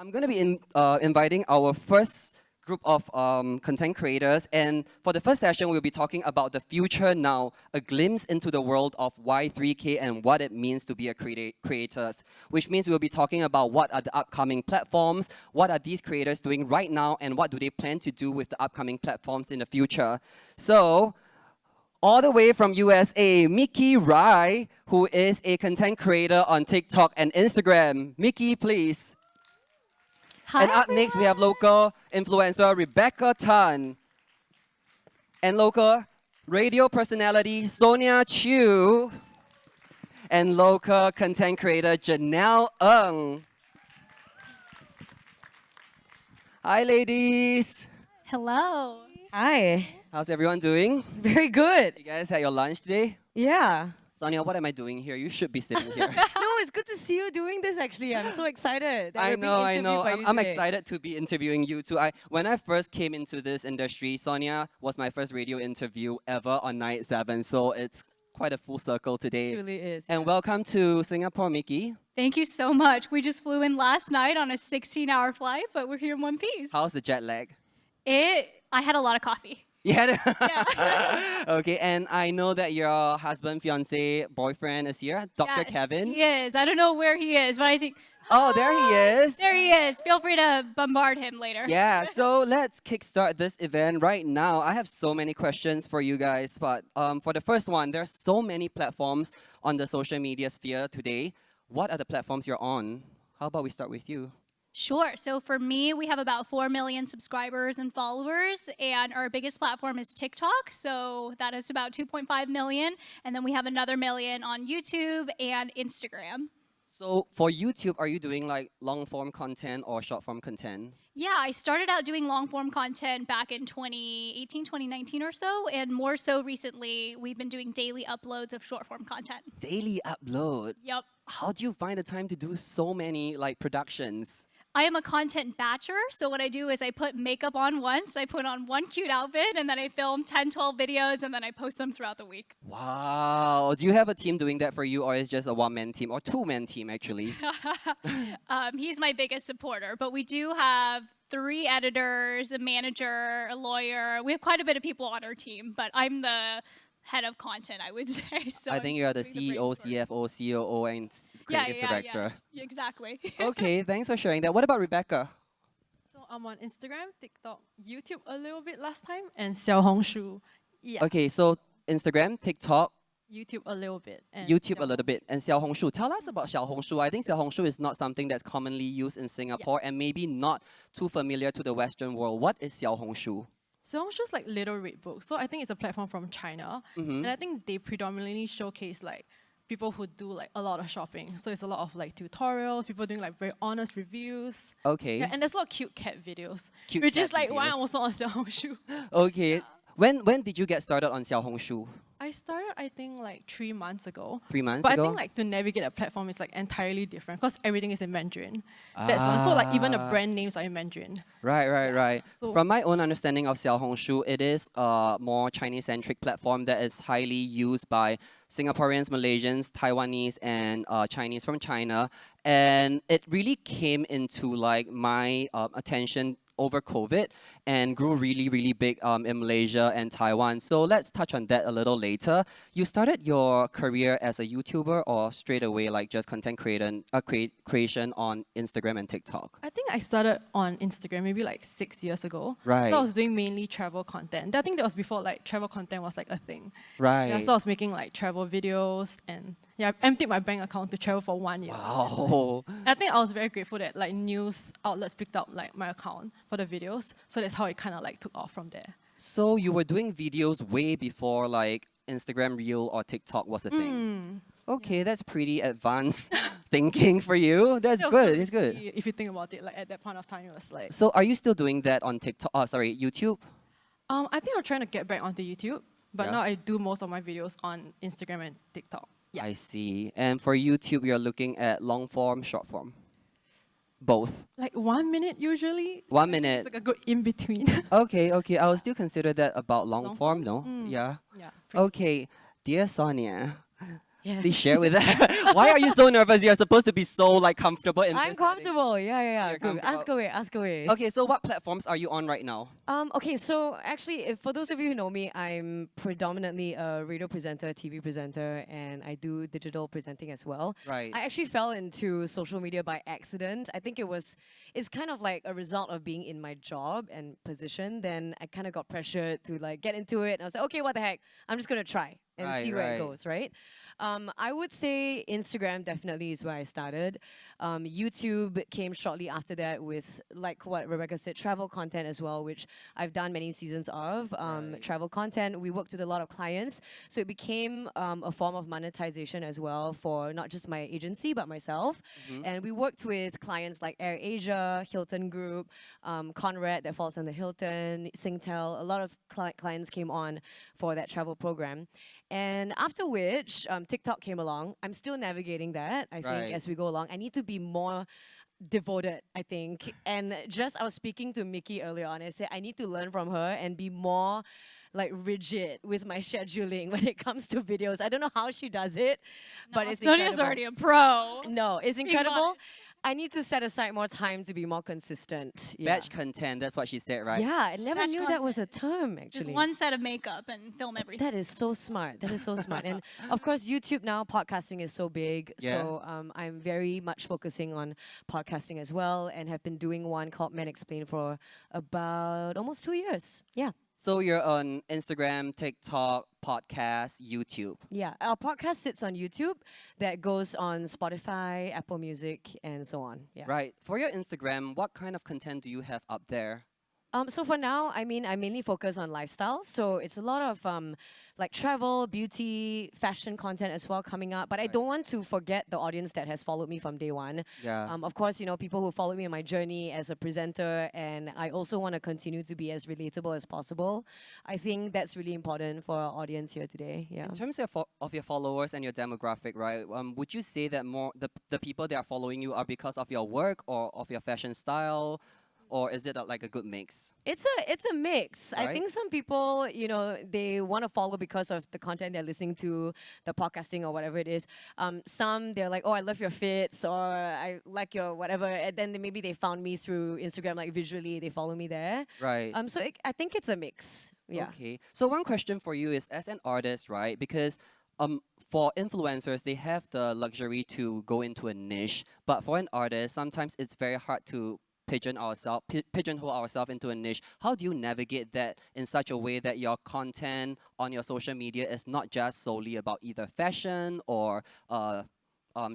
I'm going to be inviting our first group of content creators, and for the first session, we'll be talking about the future now, a glimpse into the world of Y3K and what it means to be a creators, which means we'll be talking about what are the upcoming platforms, what are these creators doing right now, and what do they plan to do with the upcoming platforms in the future. So, all the way from USA, Miki Rai, who is a content creator on TikTok and Instagram. Miki, please. Hi, And up next, we have local influencer Rebecca Tan. And local radio personality Sonia Chu. And local content creator Jeynelle Ng. Hi, ladies. Hello. Hi. How's everyone doing? Very good. You guys had your lunch today? Yeah. Sonia, what am I doing here? You should be sitting here. No, it's good to see you doing this actually. I'm so excited. That I you're being know. interviewed by you I'm today. excited to be interviewing you too. When I first came into this industry, Sonia was my first radio interview ever on Night 7. So it's quite a full circle today. It really is. And welcome to Singapore, Miki. Thank you so much. We just flew in last night on a 16-hour flight, but we're here in one piece. How's the jet lag? I had a lot of coffee. Yeah. Yeah. Okay, and I know that your husband, fiance, boyfriend is here, Dr. Yes, Kevin. he is. I don't know where he is, but I think... Oh, there he is. There he is. Feel free to bombard him later. Yeah, so let's kickstart this event right now. I have so many questions for you guys, but for the first one, there are so many platforms on the social media sphere today. What are the platforms you're on? How about we start with you? Sure. So for me, we have about 4 million subscribers and followers, and our biggest platform is TikTok. So that is about 2.5 million. And then we have another million on YouTube and Instagram. So for YouTube, are you doing like long form content or short form content? Yeah, I started out doing long form content back in 2018, 2019 or so, and more so recently, we've been doing daily uploads of short form content. Daily upload. Yep. How do you find the time to do so many like productions? I am a content batcher, so what I do is I put makeup on once, I put on one cute outfit, and then I film 10, 12 videos, and then I post them throughout the week. Wow. Do you have a team doing that for you, or is just a one-man team or two-man team actually? He's my biggest supporter, but we do have 3 editors, a manager, a lawyer. We have quite a bit of people on our team, but I'm the head of content, I would say. So I think you're the CEO, CFO, COO, and creative director. Yeah, exactly. Okay, thanks for sharing that. What about Rebecca? So I'm on Instagram, TikTok, YouTube a little bit last time, and Xiaohongshu. Yeah. Okay, so Instagram, TikTok, YouTube a little bit. And YouTube a little bit, and Xiaohongshu. Tell us about Xiaohongshu. I think Xiaohongshu is not something that's commonly used in Singapore and maybe not too familiar to the Western world. What is Xiaohongshu? Xiaohongshu is like Little Red Book. So I think it's a platform from China. And I think they predominantly showcase like people who do like a lot of shopping. So it's a lot of like tutorials, people doing like very honest reviews. Okay. Yeah, and there's a lot of cute cat videos, Cute which cat is like why videos. I'm also on Xiaohongshu. Okay. When did you get started on Xiaohongshu? I started, I think, like 3 months ago. 3 months But ago? I think like to navigate a platform is like entirely different because everything is in Mandarin. That's one. So like even the brand names are in Mandarin. Right. So- From my own understanding of Xiaohongshu, it is a more Chinese-centric platform that is highly used by Singaporeans, Malaysians, Taiwanese, and Chinese from China. And it really came into like my attention over COVID and grew really, really big in Malaysia and Taiwan. So let's touch on that a little later. You started your career as a YouTuber or straight away like just content creation on Instagram and TikTok? I think I started on Instagram maybe like 6 years ago. Right. So I was doing mainly travel content. I think that was before like travel content was like a thing. Right. Yeah, so I was making like travel videos and yeah, I emptied my bank account to travel for 1 year. Wow. I think I was very grateful that like news outlets picked up like my account for the videos. So that's how it kind of like took off from there. So you were doing videos way before like Instagram Reel or TikTok was a thing. Okay, that's pretty advanced thinking for you. That's That was good. so It's good. risky If you think about it, like at that point of time, it was like. So are you still doing that on TikTok? Oh, sorry, YouTube? I think I'm trying to get back onto YouTube, but Yeah. now I do most of my videos on Instagram and TikTok. Yeah. I see. And for YouTube, you're looking at long form, short form? Both. Like 1 minute usually. 1 minute. It's like a good in between. Okay. I will still consider that about long Long form, form? no? Yeah. yeah. Okay, dear Sonia, Yes. Please share with us. Why are you so nervous? You're supposed to be so like comfortable in I'm this setting. comfortable. Yeah. You're Good. Ask comfortable. away. Ask away. Okay, so what platforms are you on right now? Okay, so actually, for those of you who know me, I'm predominantly a radio presenter, TV presenter, and I do digital presenting as well. Right. I actually fell into social media by accident. I think it's kind of like a result of being in my job and position. Then I kind of got pressured to like get into it. And I was like, okay, what the heck? I'm just gonna try and Right, see where it right. goes, right? I would say Instagram definitely is where I started. YouTube came shortly after that with, like what Rebecca said, travel content as well, which I've done many seasons of. Right. Travel content, we worked with a lot of clients. So it became a form of monetization as well for not just my agency, but myself. And we worked with clients like AirAsia, Hilton Group, Conrad that falls under Hilton, Singtel. A lot of clients came on for that travel program. And after which, TikTok came along. I'm still navigating that, I Right. think, as we go along. I need to be more devoted, I think. And just I was speaking to Miki earlier on. I said I need to learn from her and be more like rigid with my scheduling when it comes to videos. I don't know how she does it, but No, it's Sonia's incredible. already a pro. No, it's Being incredible. honest. I need to set aside more time to be more consistent. Yeah. Batch content, that's what she said, right? Yeah, I never Batch knew that was a term actually. Just one set of makeup and film everything. That is so smart. That is so smart. And of course, YouTube now, podcasting is so big. Yeah. So I'm very much focusing on podcasting as well and have been doing one called Men Explain for about almost 2 years. Yeah. So you're on Instagram, TikTok, podcast, YouTube. Yeah. Our podcast sits on YouTube that goes on Spotify, Apple Music, and so on. Yeah. Right. For your Instagram, what kind of content do you have up there? So for now, I mean, I mainly focus on lifestyle. So it's a lot of like travel, beauty, fashion content as well coming up. But I don't want to forget the audience that has followed me from day one. Yeah. Of course, you know, people who follow me on my journey as a presenter, and I also want to continue to be as relatable as possible. I think that's really important for our audience here today. Yeah. In terms of your followers and your demographic, right? Would you say that more the people that are following you are because of your work or of your fashion style? Or is it like a good mix? It's a mix. I Right. think some people, you know, they want to follow because of the content they're listening to, the podcasting or whatever it is. Some they're like, oh, I love your fits, or I like your whatever, and then maybe they found me through Instagram, like visually, they follow me there. Right. So I think it's a mix. Yeah. Okay. So one question for you is, as an artist, right? Because for influencers, they have the luxury to go into a niche, but for an artist, sometimes it's very hard to pigeonhole ourselves into a niche. How do you navigate that in such a way that your content on your social media is not just solely about either fashion or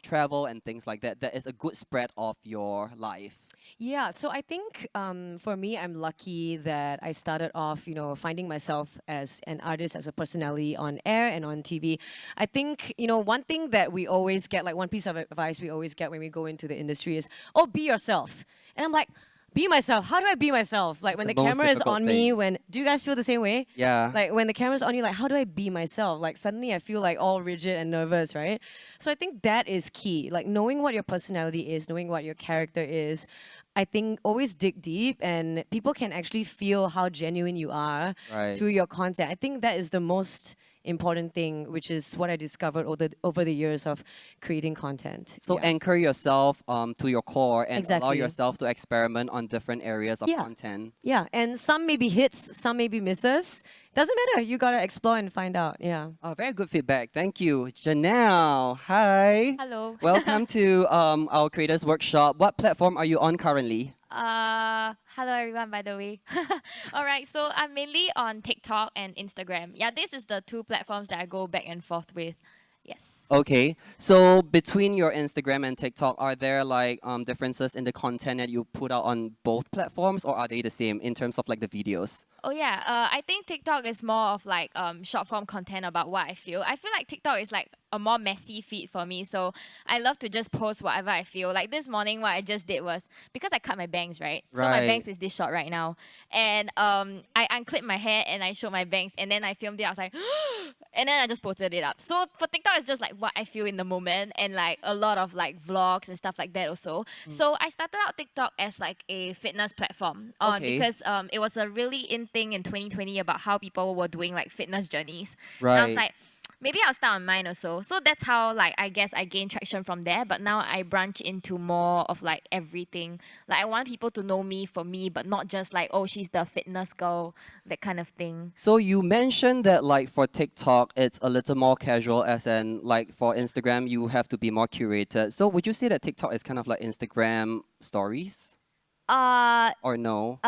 travel and things like that? That is a good spread of your life. Yeah, so I think for me, I'm lucky that I started off, you know, finding myself as an artist, as a personality on air and on TV. I think, you know, one thing that we always get, like one piece of advice we always get when we go into the industry is, oh, be yourself. And I'm like, be myself. How do I be myself? Like It's when the the most camera is difficult on me, thing. do you guys feel the same way? Yeah. Like when the camera's on you, like how do I be myself? Like suddenly I feel like all rigid and nervous, right? So I think that is key. Like knowing what your personality is, knowing what your character is. I think always dig deep and people can actually feel how genuine you are Right. through your content. I think that is the most important thing, which is what I discovered over the years of creating content. So Yeah. anchor yourself to your core and allow Exactly. yourself to experiment on different areas of Yeah. content. Yeah, and some may be hits, some may be misses. Doesn't matter. You gotta explore and find out. Yeah. Very good feedback. Thank you. Jeynelle, hi. Hello. Welcome to our Creators Workshop. What platform are you on currently? Hello everyone, by the way. Alright, so I'm mainly on TikTok and Instagram. Yeah, this is the two platforms that I go back and forth with. Yes. Okay, so between your Instagram and TikTok, are there like differences in the content that you put out on both platforms, or are they the same in terms of like the videos? Oh yeah, I think TikTok is more of like short form content about what I feel. I feel like TikTok is like a more messy feed for me, so I love to just post whatever I feel. Like this morning, what I just did was, because I cut my bangs, right? So my Right. bangs is this short right now, and I unclipped my hair and I showed my bangs, and then I filmed it. I was like, and then I just posted it up. So for TikTok, it's just like what I feel in the moment, and like a lot of like vlogs and stuff like that also. So I started out TikTok as like a fitness platform, Okay. because it was a really in thing in 2020 about how people were doing like fitness journeys. And I was Right. like, maybe I'll start on mine also. So that's how like I guess I gain traction from there. But now I branch into more of like everything. Like I want people to know me for me, but not just like, oh, she's the fitness girl, that kind of thing. So you mentioned that like for TikTok, it's a little more casual, as in like for Instagram, you have to be more curated. So would you say that TikTok is kind of like Instagram stories Uh or no?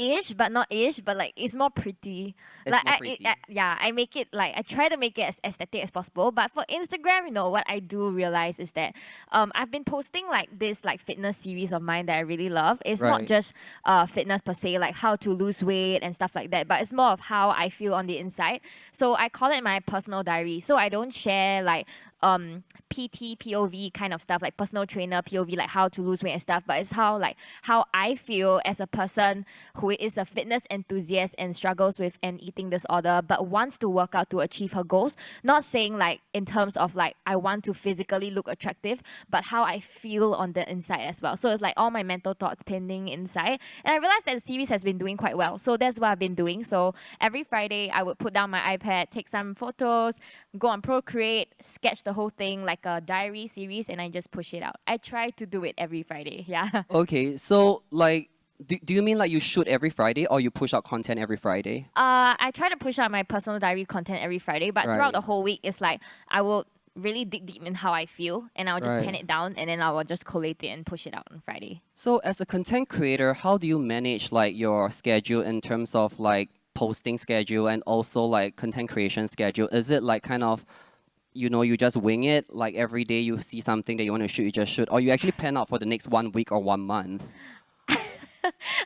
ish, but not ish, but like it's more pretty. It's Like more pretty. yeah, I make it like I try to make it as aesthetic as possible. But for Instagram, you know, what I do realize is that I've been posting like this like fitness series of mine that I really love. It's not Right. just fitness per se, like how to lose weight and stuff like that, but it's more of how I feel on the inside. So I call it my personal diary. So I don't share like PT POV kind of stuff, like personal trainer POV, like how to lose weight and stuff, but it's how I feel as a person who is a fitness enthusiast and struggles with an eating disorder but wants to work out to achieve her goals. Not saying like in terms of like I want to physically look attractive, but how I feel on the inside as well. So it's like all my mental thoughts pending inside, and I realized that the series has been doing quite well, so that's what I've been doing. So every Friday I would put down my iPad, take some photos, go on Procreate, sketch the whole thing like a diary series, and I just push it out. I try to do it every Friday. Yeah. Okay, so like, do you mean like you shoot every Friday or you push out content every Friday? I try to push out my personal diary content every Friday, but throughout the Right. whole week, it's like I will really dig deep in how I feel, and I'll just pen Right. it down, and then I will just collate it and push it out on Friday. So as a content creator, how do you manage like your schedule in terms of like posting schedule and also like content creation schedule? Is it like kind of, you know, you just wing it, like every day you see something that you want to shoot, you just shoot, or you actually plan out for the next 1 week or 1 month?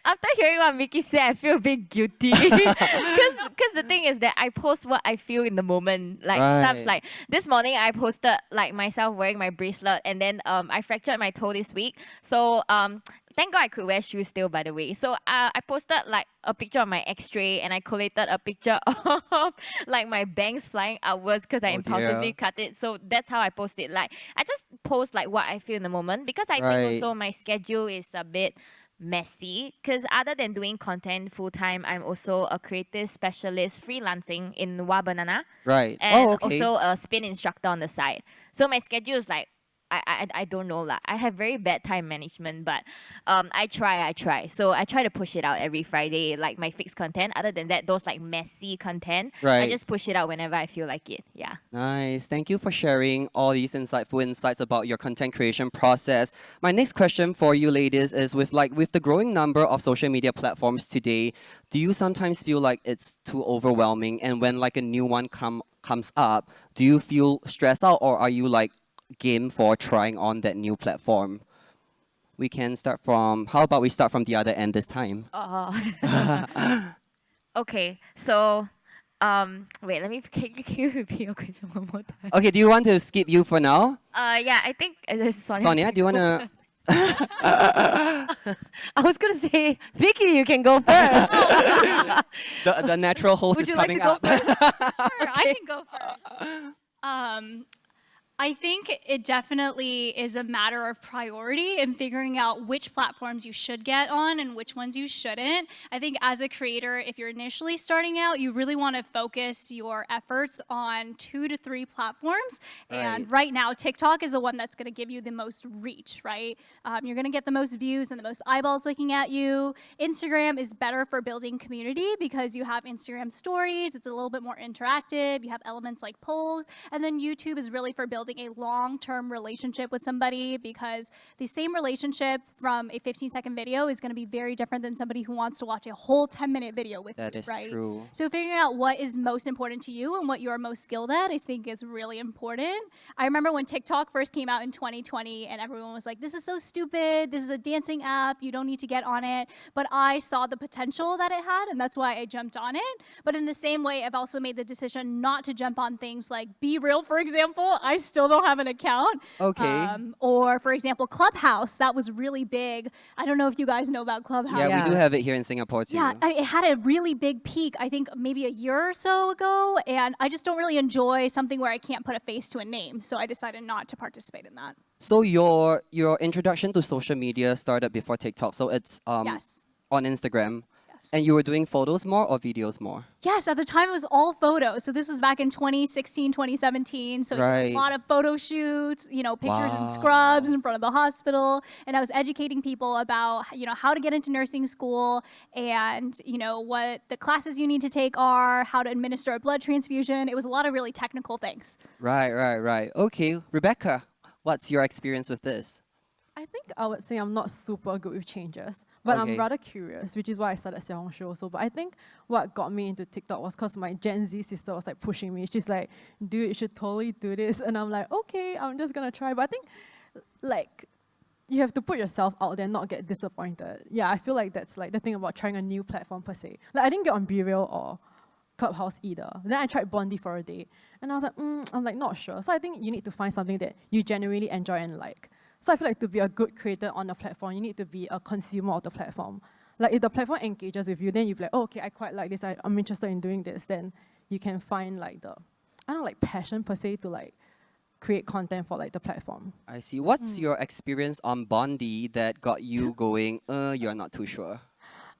After hearing what Miki said, I feel a bit guilty. Because the thing is that I post what I feel in the moment. Like stuff Right. like this morning I posted like myself wearing my bracelet, and then I fractured my toe this week. So thank God I could wear shoes still, by the way. So I posted like a picture of my x-ray, and I collated a picture of like my bangs flying upwards because I Oh impulsively dear. cut it. So that's how I post it. Like I just post like what I feel in the moment, because I Right. think also my schedule is a bit messy, because other than doing content full time, I'm also a creative specialist freelancing in Wabanana, Right. and Oh, okay. also a spin instructor on the side. So my schedule is like I don't know lah. I have very bad time management, but I try. So I try to push it out every Friday, like my fixed content. Other than that, those like messy content, I Right. just push it out whenever I feel like it. Yeah. Nice. Thank you for sharing all these insightful insights about your content creation process. My next question for you ladies is with the growing number of social media platforms today, do you sometimes feel like it's too overwhelming, and when like a new one comes up, do you feel stressed out, or are you like game for trying on that new platform? We can start from, how about we start from the other end this time? Okay. So wait. Let me. Can you repeat your question one more time? Okay, do you want to skip you for now? Yeah. I think Sonia. Sonia, do you want to? I was gonna say, Vicky, you can go first. The natural host Would is you like coming to go up. first? Sure, I can go first. I think it definitely is a matter of priority and figuring out which platforms you should get on and which ones you shouldn't. I think as a creator, if you're initially starting out, you really want to focus your efforts on 2 to 3 platforms. And right now, TikTok is the one that's going to give you the most reach, right? You're going to get the most views and the most eyeballs looking at you. Instagram is better for building community because you have Instagram stories. It's a little bit more interactive. You have elements like polls. And then YouTube is really for building a long-term relationship with somebody, because the same relationship from a 15-second video is going to be very different than somebody who wants to watch a whole 10-minute video with That you, is right? true. So figuring out what is most important to you and what you're most skilled at, I think is really important. I remember when TikTok first came out in 2020 and everyone was like, this is so stupid. This is a dancing app. You don't need to get on it. But I saw the potential that it had, and that's why I jumped on it. But in the same way, I've also made the decision not to jump on things like Be Real, for example. I still don't have an account. Okay. Or, for example, Clubhouse. That was really big. I don't know if you guys know about Clubhouse. Yeah, we Yeah. do have it here in Singapore too. Yeah, it had a really big peak, I think maybe a year or so ago, and I just don't really enjoy something where I can't put a face to a name, so I decided not to participate in that. So your introduction to social media started before TikTok, so it's Yes. on Instagram. Yes. Yes. And you were doing photos more or videos more? Yes, at the time it was all photos. So this was back in 2016, 2017. So I did Right. a lot of photo shoots, you know, pictures in Wow. scrubs in front of the hospital. And I was educating people about, you know, how to get into nursing school and, you know, what the classes you need to take are, how to administer a blood transfusion. It was a lot of really technical things. Right. Okay, Rebecca, what's your experience with this? I think I would say I'm not super good with changes, but Okay. I'm rather curious, which is why I started Xiaohongshu also. But I think what got me into TikTok was because my Gen Z sister was like pushing me. She's like, dude, you should totally do this. And I'm like, okay, I'm just gonna try. But I think like you have to put yourself out there and not get disappointed. Yeah, I feel like that's like the thing about trying a new platform per se. Like I didn't get on BeReal or Clubhouse either. Then I tried Bondi for a day. And I was like, I'm like not sure. So I think you need to find something that you genuinely enjoy and like. So I feel like to be a good creator on the platform, you need to be a consumer of the platform. Like if the platform engages with you, then you're like, oh, okay, I quite like this, I'm interested in doing this, then you can find like the, I don't know, like passion per se to like create content for like the platform. I see. What's your experience on Bondi that got you going, you're not too sure?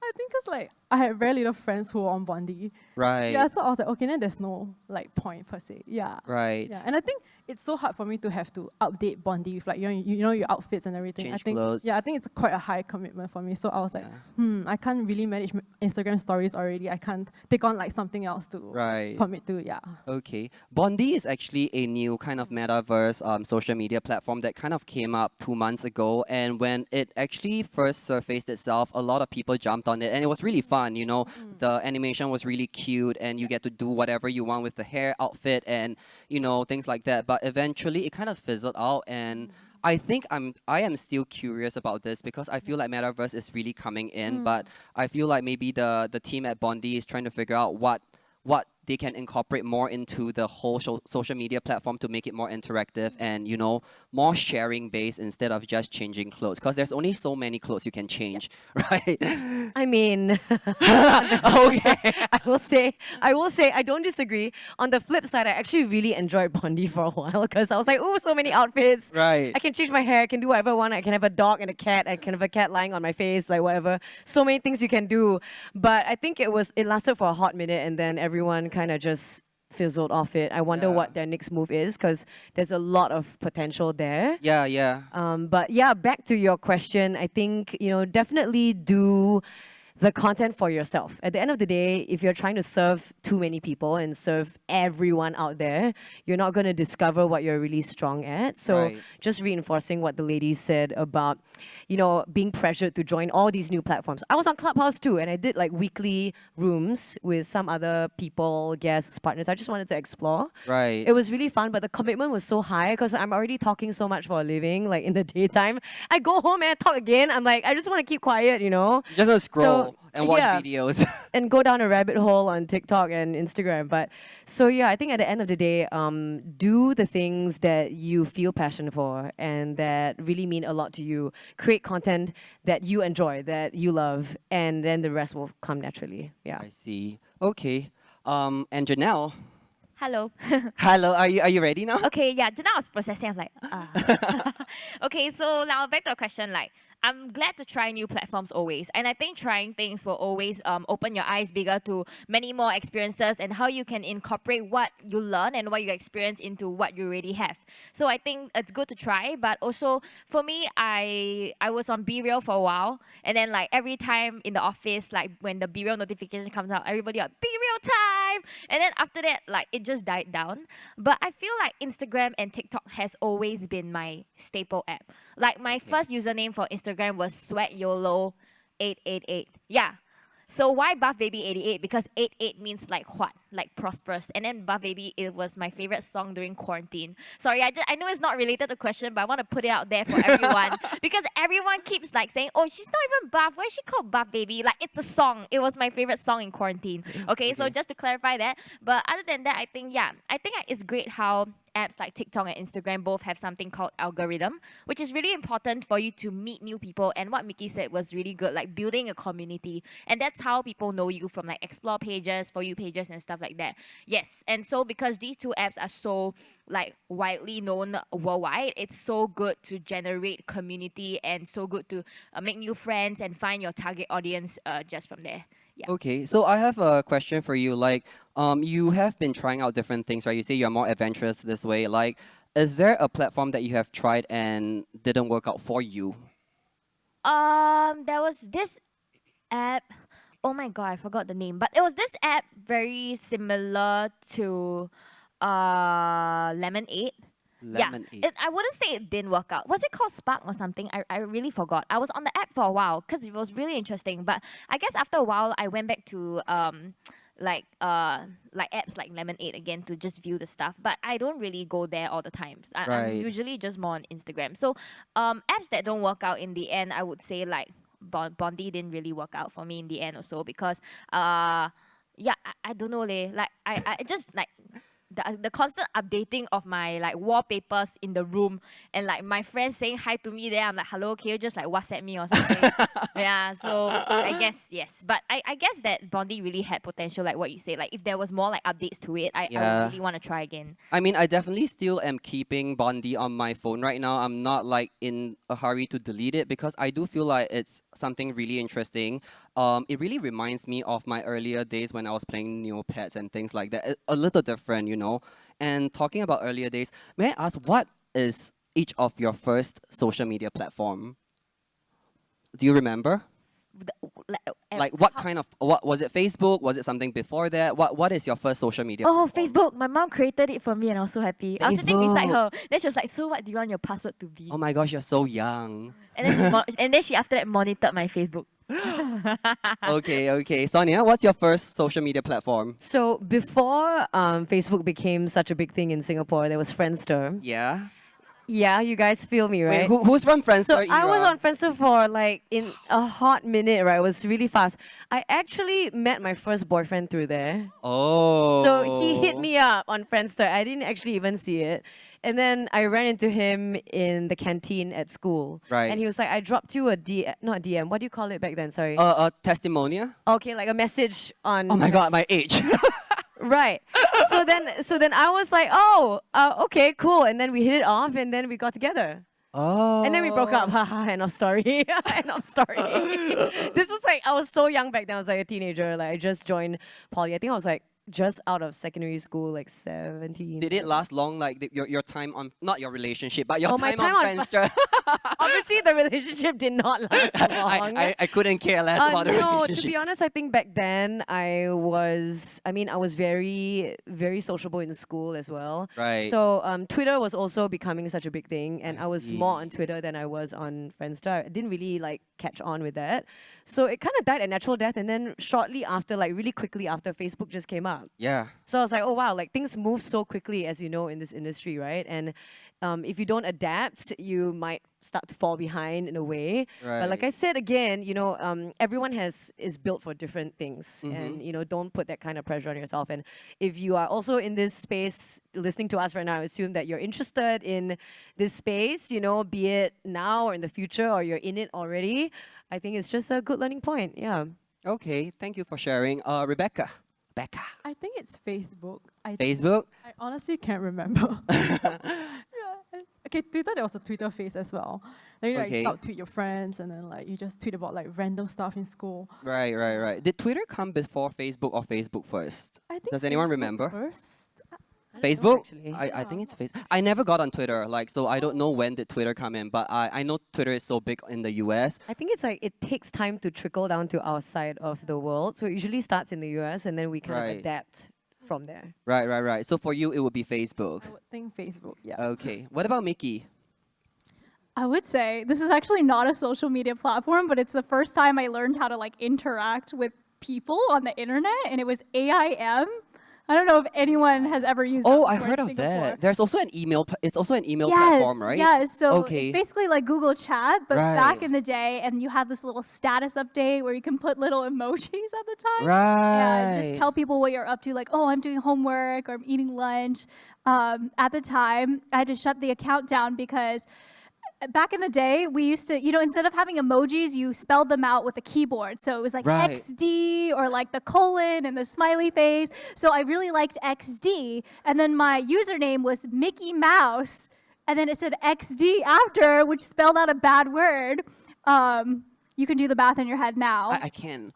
I think because like I had very little friends who were on Bondi. Right. Yeah, so I was like, okay, then there's no like point per se. Yeah. Right. Yeah, and I think it's so hard for me to have to update Bondi with like you know your outfits and everything. I Change think clothes. yeah, I think it's quite a high commitment for me. So I was like, I can't really manage Instagram stories already. I can't take on like something else to Right. commit to. Yeah. Okay. Bondi is actually a new kind of metaverse social media platform that kind of came up 2 months ago. And when it actually first surfaced itself, a lot of people jumped on it. And it was really fun, you know. The animation was really cute and you get to do whatever you want with the hair, outfit, and, you know, things like that. But eventually it kind of fizzled out. And I think I am still curious about this because I feel like metaverse is really coming in. But I feel like maybe the team at Bondi is trying to figure out what they can incorporate more into the whole social media platform to make it more interactive and, you know, more sharing based instead of just changing clothes. Because there's only so many clothes you can change, right? I mean, Okay. I will say, I don't disagree. On the flip side, I actually really enjoyed Bondi for a while because I was like, oh, so many outfits. Right. I can change my hair, I can do whatever I want. I can have a dog and a cat. I can have a cat lying on my face, like whatever. So many things you can do. But I think it lasted for a hot minute and then everyone kind of just fizzled off it. I wonder Yeah. what their next move is because there's a lot of potential there. Yeah. But yeah, back to your question, I think, you know, definitely do the content for yourself. At the end of the day, if you're trying to serve too many people and serve everyone out there, you're not going to discover what you're really strong at. So Right. just reinforcing what the ladies said about, you know, being pressured to join all these new platforms. I was on Clubhouse too, and I did like weekly rooms with some other people, guests, partners. I just wanted to explore. Right. It was really fun, but the commitment was so high because I'm already talking so much for a living, like in the daytime. I go home and I talk again. I'm like, I just want to keep quiet, you know? Just want to scroll So, and watch yeah. videos. And go down a rabbit hole on TikTok and Instagram. But so yeah, I think at the end of the day, do the things that you feel passionate for and that really mean a lot to you. Create content that you enjoy, that you love, and then the rest will come naturally. Yeah. I see. Okay. And Jeynelle, Hello. hello. Are you ready now? Okay, yeah, just now I was processing, I was like, Okay, so now back to the question, like, I'm glad to try new platforms always. And I think trying things will always open your eyes bigger to many more experiences and how you can incorporate what you learn and what you experience into what you already have. So I think it's good to try, but also for me, I was on BeReal for a while. And then like every time in the office, like when the BeReal notification comes out, everybody like, BeReal time! And then after that, like it just died down. But I feel like Instagram and TikTok has always been my staple app. Like my first username for Instagram was sweatyolo888. Yeah. So why Buff Baby 88? Because 88 means like what? Like prosperous. And then Buff Baby, it was my favorite song during quarantine. Sorry, I know it's not related to the question, but I want to put it out there for everyone. Because everyone keeps like saying, oh, she's not even buff. Why is she called Buff Baby? Like it's a song. It was my favorite song in quarantine. Okay, so just to clarify that. But other than that, I think it's great how apps like TikTok and Instagram both have something called algorithm, which is really important for you to meet new people. And what Miki said was really good, like building a community. And that's how people know you from like explore pages, for you pages and stuff like that. Yes. And so because these two apps are so like widely known worldwide, it's so good to generate community and so good to make new friends and find your target audience just from there. Yeah. Okay, so I have a question for you. Like, you have been trying out different things, right? You say you're more adventurous this way. Like, is there a platform that you have tried and didn't work out for you? There was this app. Oh my god, I forgot the name. But it was this app very similar to Lemonade. Yeah, Lemonade. I wouldn't say it didn't work out. Was it called Spark or something? I really forgot. I was on the app for a while because it was really interesting. But I guess after a while, I went back to like apps like Lemonade again to just view the stuff. But I don't really go there all the time. I'm Right. usually just more on Instagram. So apps that don't work out in the end, I would say like Bondi didn't really work out for me in the end also because yeah, I don't know leh. Like I just like the constant updating of my like wallpapers in the room and like my friends saying hi to me there. I'm like, hello, can you just like WhatsApp me or something? Yeah, so I guess yes. But I guess that Bondi really had potential, like what you say. Like if there was more like updates to it, I Yeah. would really want to try again. I mean, I definitely still am keeping Bondi on my phone right now. I'm not like in a hurry to delete it because I do feel like it's something really interesting. It really reminds me of my earlier days when I was playing Neopets and things like that. A little different, you know. And talking about earlier days, may I ask what is each of your first social media platform? Do you remember? Like what was it? Facebook? Was it something before that? What is your first social media? Oh, platform? Facebook. My mom created it for me and I was so happy. I was sitting beside Facebook. her. Then she was like, so what do you want your password to be? Oh my gosh, you're so young. And then and then she after that monitored my Facebook. Okay. Sonia, what's your first social media platform? So before Facebook became such a big thing in Singapore, there was Friendster. Yeah. Yeah, you guys feel me, right? Wait, who's from Friendster So I was era? on Friendster for like in a hot minute, right? It was really fast. I actually met my first boyfriend through there. Oh. So he hit me up on Friendster. I didn't actually even see it. And then I ran into him in the canteen at school. Right. And he was like, I dropped you a DM, not a DM, what do you call it back then? Sorry. A testimonia? Okay, like a message on. Oh my god, my age. Right. So then I was like, oh, okay, cool. And then we hit it off and then we got together. Oh. And then we broke up. Haha, end of story. End of story. This was like, I was so young back then. I was like a teenager. Like I just joined poly. I think I was like just out of secondary school, like 17. Did it last long? Like your time on, not your relationship, but your Oh, my time time on on Friendster? Obviously, the relationship did not last long. I couldn't care less about the No, relationship. to be honest, I think back then I was very, very sociable in school as well. Right. So Twitter was also becoming such a big thing, and I I was see. more on Twitter than I was on Friendster. I didn't really like catch on with that. So it kind of died a natural death, and then shortly after, like really quickly after, Facebook just came up. Yeah. So I was like, oh wow, like things move so quickly, as you know, in this industry, right? And if you don't adapt, you might start to fall behind in a way. But like Right. I said again, you know, everyone is built for different things, Mm-hmm. and you know, don't put that kind of pressure on yourself. And if you are also in this space listening to us right now, I assume that you're interested in this space, you know, be it now or in the future, or you're in it already. I think it's just a good learning point. Yeah. Okay, thank you for sharing. Rebecca. Becca. I think it's Facebook. Facebook? I honestly can't remember. Yeah. Okay, Twitter, there was a Twitter phase as well. Then you like Okay. start tweet your friends and then like you just tweet about like random stuff in school. Right. Did Twitter come before Facebook or Facebook first? I think Does anyone Facebook remember? First? I don't know, Facebook? actually. I think it's Facebook. I never got on Twitter, like, so I don't know when did Twitter come in, but I know Twitter is so big in the US. I think it's like it takes time to trickle down to our side of the world. So it usually starts in the US and then we kind Right. of adapt from there. Right. So for you, it would be Facebook. I would think Facebook, yeah. Okay. What about Miki? I would say this is actually not a social media platform, but it's the first time I learned how to like interact with people on the internet, and it was AIM. I don't know if anyone has ever used. Oh, that I before heard in of Singapore. that. There's also an email. It's also an email Yes, platform, right? yes. So Okay. it's basically like Google Chat, but Right. back in the day, and you have this little status update where you can put little emojis at the time. Right. Yeah, just tell people what you're up to, like, oh, I'm doing homework or I'm eating lunch. At the time, I had to shut the account down because back in the day, we used to, instead of having emojis, you spelled them out with a keyboard. So it was like Right. XD or like the colon and the smiley face. So I really liked XD. And then my username was Mickey Mouse. And then it said XD after, which spelled out a bad word. You can do the math in your head now. I can.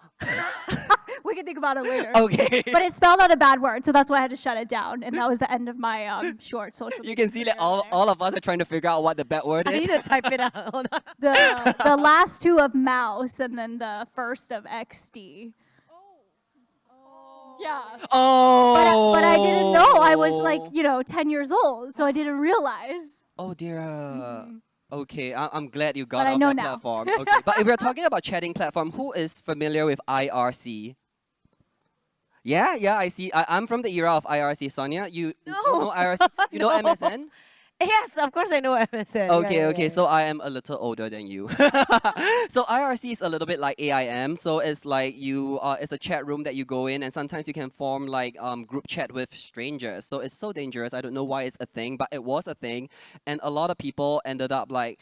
We can think about it later. Okay. But it spelled out a bad word, so that's why I had to shut it down. And that was the end of my short social media. You can see that career there. all of us are trying to figure out what the bad word I is. need to type it out. Hold on. The last two of mouse and then the first of XD. Yeah. Oh. But I didn't know. I was like, 10 years old, so I didn't realize. Oh dear. Okay, I'm glad you got But I off know that now. platform. Okay, but if we're talking about chatting platform, who is familiar with IRC? Yeah, I see. I'm from the era of IRC. Sonia, you know IRC? You know No. MSN? Yes, of course I know MSN. Okay. So I am a little older than you. So IRC is a little bit like AIM. So it's like it's a chat room that you go in, and sometimes you can form like group chat with strangers. So it's so dangerous. I don't know why it's a thing, but it was a thing, and a lot of people ended up like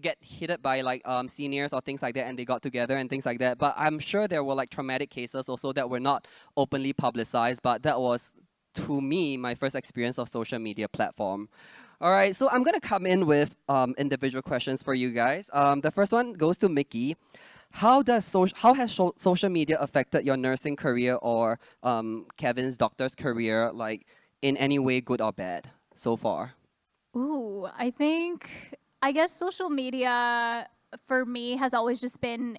get hit by like seniors or things like that, and they got together and things like that. But I'm sure there were like traumatic cases also that were not openly publicized, but that was, to me, my first experience of social media platform. All right, so I'm gonna come in with individual questions for you guys. The first one goes to Miki. How has social media affected your nursing career or Kevin's doctor's career, like in any way, good or bad, so far? Ooh, I guess social media for me has always just been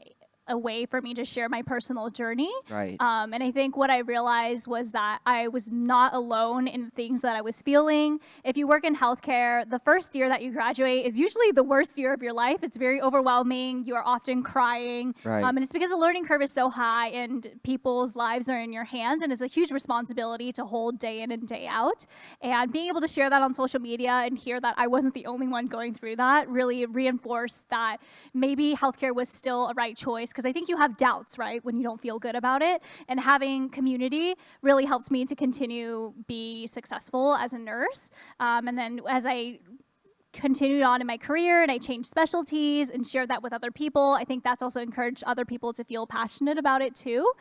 a way for me to share my personal journey. Right. And I think what I realized was that I was not alone in the things that I was feeling. If you work in healthcare, the first year that you graduate is usually the worst year of your life. It's very overwhelming. You are often crying. Right. And it's because the learning curve is so high and people's lives are in your hands, and it's a huge responsibility to hold day in and day out. And being able to share that on social media and hear that I wasn't the only one going through that really reinforced that maybe healthcare was still a right choice, because I think you have doubts, right, when you don't feel good about it. And having community really helps me to continue be successful as a nurse. And then as I continued on in my career and I changed specialties and shared that with other people, I think that's also encouraged other people to feel passionate about it too.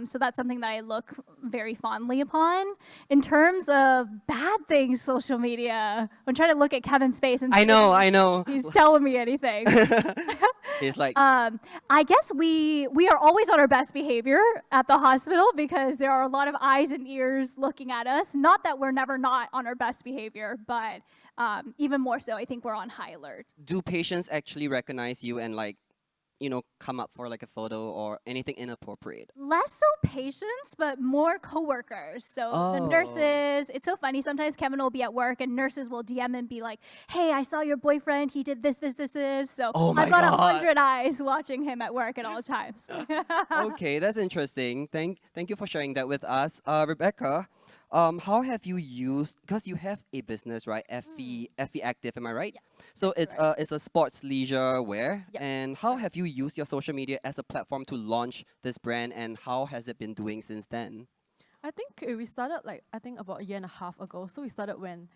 So that's something that I look very fondly upon. In terms of bad things, social media, I'm trying to look at Kevin's face and see I know. if he's telling me anything. It's like I guess we are always on our best behavior at the hospital because there are a lot of eyes and ears looking at us. Not that we're never not on our best behavior, but even more so, I think we're on high alert. do patients actually recognize you and like, come up for like a photo or anything inappropriate? Less so patients, but more coworkers. So the Oh. nurses, it's so funny. Sometimes Kevin will be at work and nurses will DM and be like, hey, I saw your boyfriend. He did this. So Oh my I've got God. 100 eyes watching him at work at all times. Okay, that's interesting. Thank you for sharing that with us. Rebecca, how have you used, because you have a business, right? FE Active, am I right? So it's a sports leisure wear. Yep. And how have you used your social media as a platform to launch this brand, and how has it been doing since then? I think we started about a year and a half ago. So we started when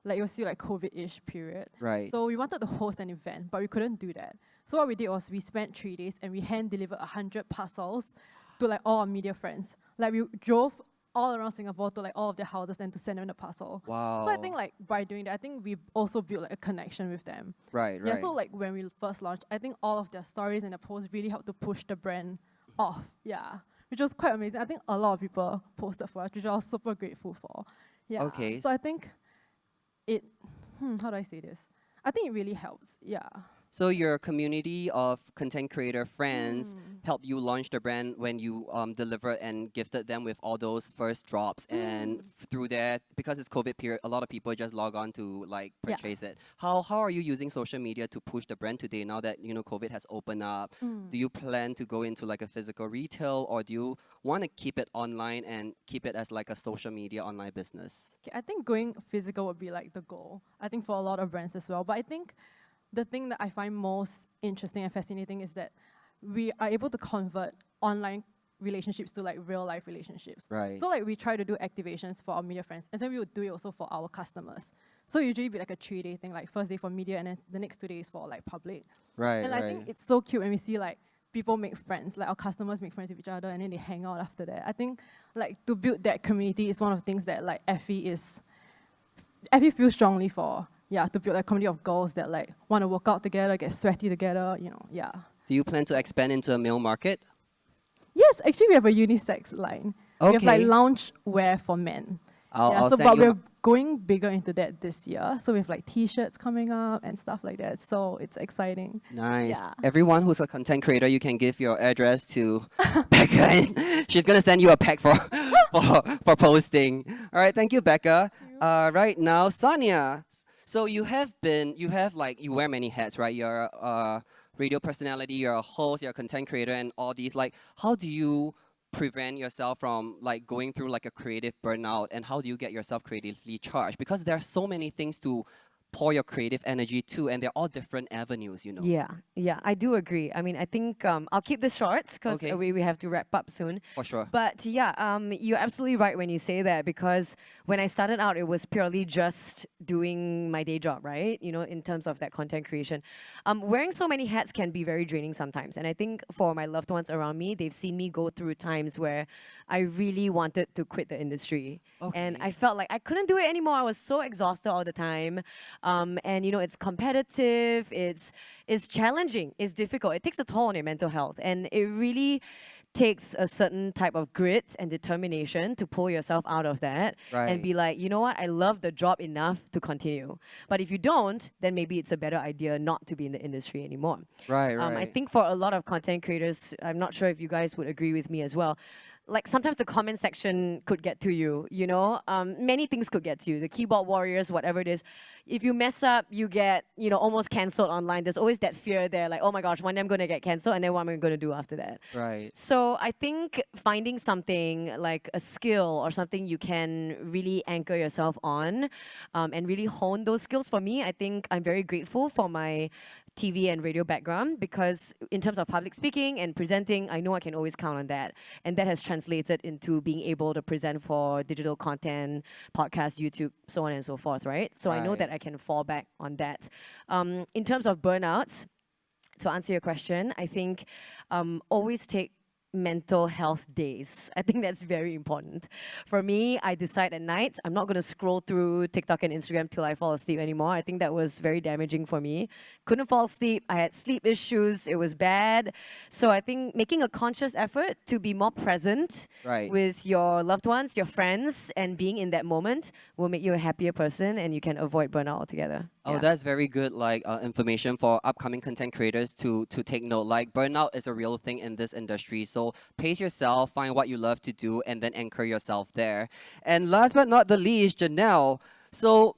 it was still like COVID-ish period. Right. So we wanted to host an event, but we couldn't do that. So what we did was we spent 3 days and we hand delivered 100 parcels to like all our media friends. Like we drove all around Singapore to like all of their houses and to send them the parcel. Wow. So I think like by doing that, I think we also built like a connection with them. Right. Yeah, so like when we first launched, I think all of their stories and their posts really helped to push the brand off. Yeah, which was quite amazing. I think a lot of people posted for us, which I was super grateful for. Yeah. Okay. So I think it, how do I say this? I think it really helps. Yeah. So your community of content creator friends helped you launch the brand when you delivered and gifted them with all those first drops, and through that, because it's COVID period, a lot of people just log on to like purchase it. How are you using social media to push the brand today now that COVID has opened up? Do you plan to go into like a physical retail, or do you want to keep it online and keep it as like a social media online business? Okay, I think going physical would be like the goal. I think for a lot of brands as well. But I think the thing that I find most interesting and fascinating is that we are able to convert online relationships to like real life relationships. Right. So like we try to do activations for our media friends, and then we would do it also for our customers. So usually be like a 3-day thing, like first day for media and then the next 2 days for like public. Right. And I think it's so cute when we see like people make friends, like our customers make friends with each other and then they hang out after that. I think like to build that community is one of the things that like FE feels strongly for. Yeah, to build a community of girls that like want to work out together, get sweaty together, yeah. Do you plan to expand into a male market? Yes, actually we have a unisex line. We have like Okay. lounge wear for men. I'll so send but you. we're going bigger into that this year. So we have like t-shirts coming up and stuff like that. So it's exciting. Nice. Yeah. Everyone who's a content creator, you can give your address to Becca, and she's gonna send you a pack for for posting. All right, thank you, Becca. Right now, Sonia. So you have like you wear many hats, right? You're a radio personality, you're a host, you're a content creator, and all these. Like, how do you prevent yourself from like going through like a creative burnout, and how do you get yourself creatively charged? Because there are so many things to pour your creative energy to, and they're all different avenues, you know. Yeah, I do agree. I mean, I think I'll keep this short because Okay. we have to wrap up soon. For sure. But yeah, you're absolutely right when you say that, because when I started out, it was purely just doing my day job, right? You know, in terms of that content creation. Wearing so many hats can be very draining sometimes. And I think for my loved ones around me, they've seen me go through times where I really wanted to quit the industry. And Okay. I felt like I couldn't do it anymore. I was so exhausted all the time. And you know, it's competitive, it's challenging, it's difficult. It takes a toll on your mental health, and it really takes a certain type of grit and determination to pull yourself out of that and Right. be like, you know what, I love the job enough to continue. But if you don't, then maybe it's a better idea not to be in the industry anymore. Right, I right. think for a lot of content creators, I'm not sure if you guys would agree with me as well. Like sometimes the comment section could get to you, you know? Many things could get to you. The keyboard warriors, whatever it is. If you mess up, you get, you know, almost cancelled online. There's always that fear there, like, oh my gosh, one day I'm gonna get cancelled, and then what am I gonna do after that? Right. So I think finding something like a skill or something you can really anchor yourself on, and really hone those skills. For me, I think I'm very grateful for my TV and radio background, because in terms of public speaking and presenting, I know I can always count on that. And that has translated into being able to present for digital content, podcast, YouTube, so on and so forth, right? So I know Right. that I can fall back on that. In terms of burnouts, to answer your question, I think always take mental health days. I think that's very important. For me, I decide at night, I'm not going to scroll through TikTok and Instagram till I fall asleep anymore. I think that was very damaging for me. Couldn't fall asleep. I had sleep issues. It was bad. So I think making a conscious effort to be more present Right. with your loved ones, your friends, and being in that moment will make you a happier person, and you can avoid burnout altogether. Oh, Yeah. that's very good, like information for upcoming content creators to take note. Like burnout is a real thing in this industry, so pace yourself, find what you love to do, and then anchor yourself there. And last but not the least, Jeynelle. So,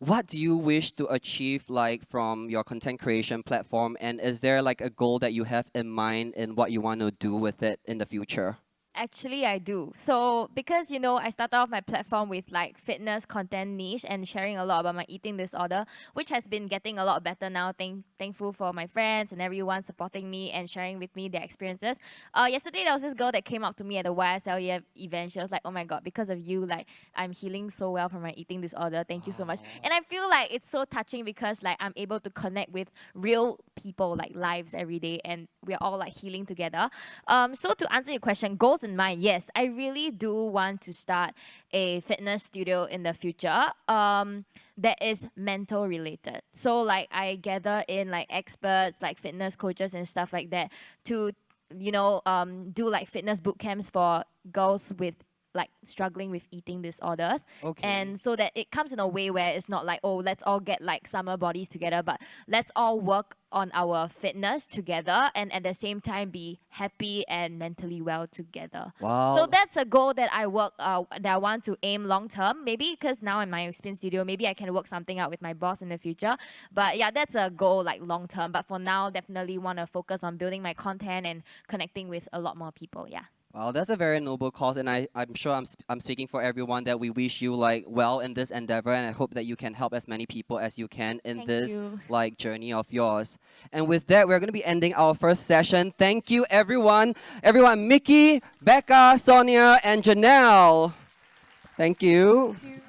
what do you wish to achieve, like from your content creation platform? And is there like a goal that you have in mind in what you want to do with it in the future? Actually, I do. So, because you know, I started off my platform with like fitness content niche and sharing a lot about my eating disorder, which has been getting a lot better now. Thankful for my friends and everyone supporting me and sharing with me their experiences. Yesterday there was this girl that came up to me at the YSL event. She was like, "Oh my god, because of you, like I'm healing so well from my eating disorder. Thank you so much." And I feel like it's so touching because like I'm able to connect with real people, like lives every day, and we're all like healing together. So to answer your question, goals in mind, yes, I really do want to start a fitness studio in the future. That is mental related. So like I gather in like experts, like fitness coaches and stuff like that to, you know, do like fitness boot camps for girls with like struggling with eating disorders. Okay. And so that it comes in a way where it's not like, oh, let's all get like summer bodies together, but let's all work on our fitness together and at the same time be happy and mentally well together. Wow. So that's a goal that I want to aim long term. Maybe because now in my spin studio, maybe I can work something out with my boss in the future. But yeah, that's a goal like long term. But for now, definitely want to focus on building my content and connecting with a lot more people. Yeah. Wow, that's a very noble cause, and I'm sure I'm speaking for everyone that we wish you like well in this endeavor, and I hope that you can help as many people as you can in Thank this you. like journey of yours. And with that, we're going to be ending our first session. Thank you, everyone. Everyone, Miki, Becca, Sonia, and Jeynelle. Thank you. Thank you.